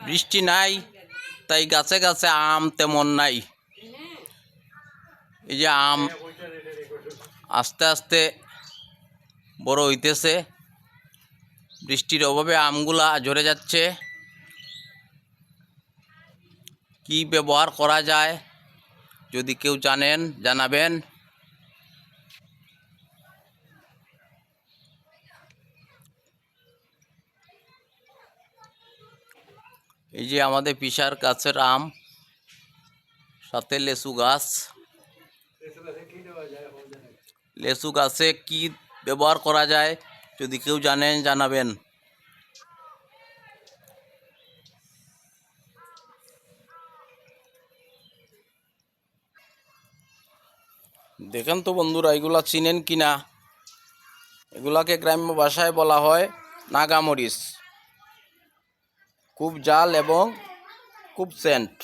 বৃষ্টি নাই, তাই গাছে গাছে আম তেমন নাই। এই যে আম আস্তে আস্তে বড় হইতেছে, বৃষ্টির অভাবে আমগুলা ঝরে যাচ্ছে। কি ব্যবহার করা যায়, যদি কেউ জানেন জানাবেন। এই যে আমাদের পিসার গাছের আম, সাথে লেচু গাছ। লেচু গাছে কি ব্যবহার করা যায়, যদি কেউ জানেন জানাবেন। দেখেন তো বন্ধুরা, এগুলা চিনেন কিনা। এগুলাকে গ্রাম্য ভাষায় বলা হয় নাগামরিচ। খুব জাল এবং খুব সেন্ট।